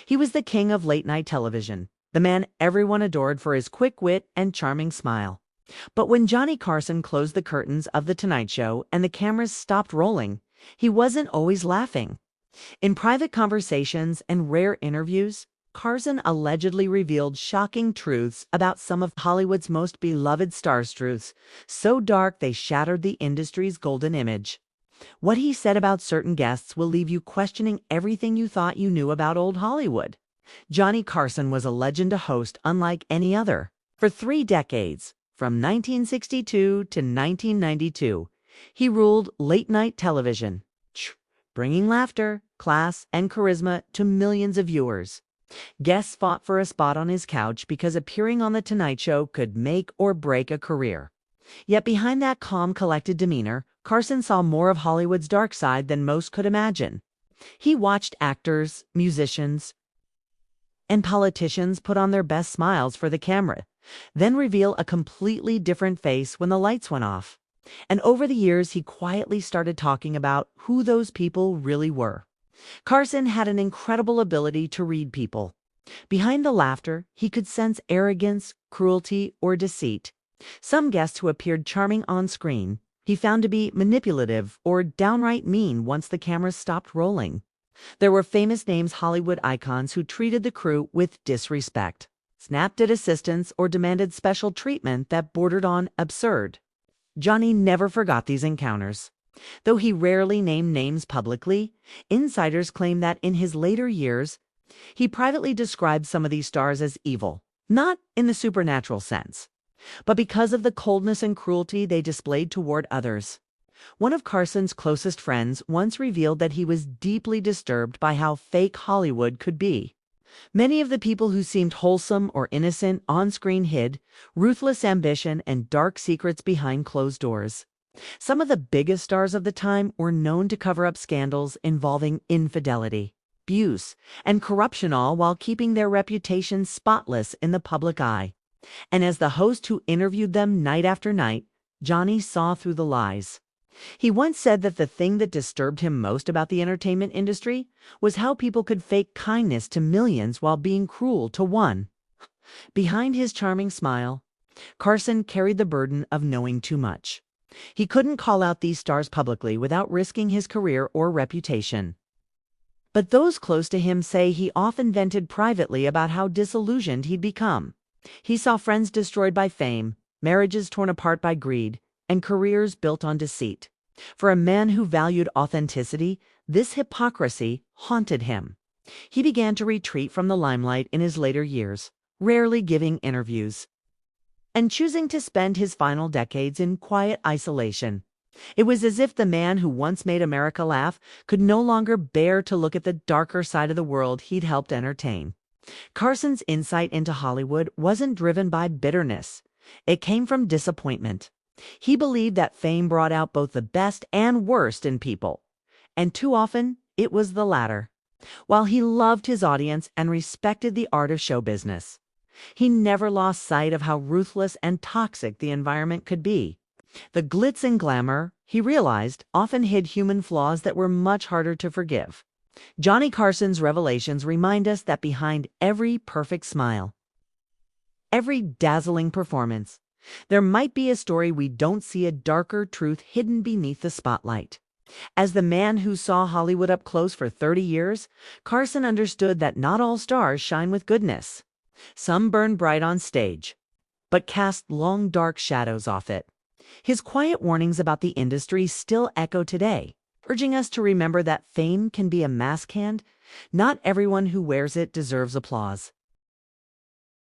He was the king of late-night television, the man everyone adored for his quick wit and charming smile. But when Johnny Carson closed the curtains of The Tonight Show and the cameras stopped rolling, he wasn't always laughing. In private conversations and rare interviews, Carson allegedly revealed shocking truths about some of Hollywood's most beloved stars' truths, so dark they shattered the industry's golden image. What he said about certain guests will leave you questioning everything you thought you knew about old Hollywood. Johnny Carson was a legend to host unlike any other. For 3 decades, from 1962 to 1992, he ruled late-night television, bringing laughter, class, and charisma to millions of viewers. Guests fought for a spot on his couch because appearing on The Tonight Show could make or break a career. Yet behind that calm, collected demeanor, Carson saw more of Hollywood's dark side than most could imagine. He watched actors, musicians, and politicians put on their best smiles for the camera, then reveal a completely different face when the lights went off. And over the years, he quietly started talking about who those people really were. Carson had an incredible ability to read people. Behind the laughter, he could sense arrogance, cruelty, or deceit. Some guests who appeared charming on screen, he found to be manipulative or downright mean once the cameras stopped rolling. There were famous names Hollywood icons who treated the crew with disrespect, snapped at assistants, or demanded special treatment that bordered on absurd. Johnny never forgot these encounters. Though he rarely named names publicly, insiders claim that in his later years, he privately described some of these stars as evil, not in the supernatural sense, but because of the coldness and cruelty they displayed toward others. One of Carson's closest friends once revealed that he was deeply disturbed by how fake Hollywood could be. Many of the people who seemed wholesome or innocent on screen hid ruthless ambition and dark secrets behind closed doors. Some of the biggest stars of the time were known to cover up scandals involving infidelity, abuse, and corruption, all while keeping their reputations spotless in the public eye. And as the host who interviewed them night after night, Johnny saw through the lies. He once said that the thing that disturbed him most about the entertainment industry was how people could fake kindness to millions while being cruel to one. Behind his charming smile, Carson carried the burden of knowing too much. He couldn't call out these stars publicly without risking his career or reputation. But those close to him say he often vented privately about how disillusioned he'd become. He saw friends destroyed by fame, marriages torn apart by greed, and careers built on deceit. For a man who valued authenticity, this hypocrisy haunted him. He began to retreat from the limelight in his later years, rarely giving interviews, and choosing to spend his final decades in quiet isolation. It was as if the man who once made America laugh could no longer bear to look at the darker side of the world he'd helped entertain. Carson's insight into Hollywood wasn't driven by bitterness. It came from disappointment. He believed that fame brought out both the best and worst in people, and too often it was the latter. While he loved his audience and respected the art of show business, he never lost sight of how ruthless and toxic the environment could be. The glitz and glamour, he realized, often hid human flaws that were much harder to forgive. Johnny Carson's revelations remind us that behind every perfect smile, every dazzling performance, there might be a story we don't see, a darker truth hidden beneath the spotlight. As the man who saw Hollywood up close for 30 years, Carson understood that not all stars shine with goodness. Some burn bright on stage, but cast long dark shadows off it. His quiet warnings about the industry still echo today, urging us to remember that fame can be a mask hand. Not everyone who wears it deserves applause.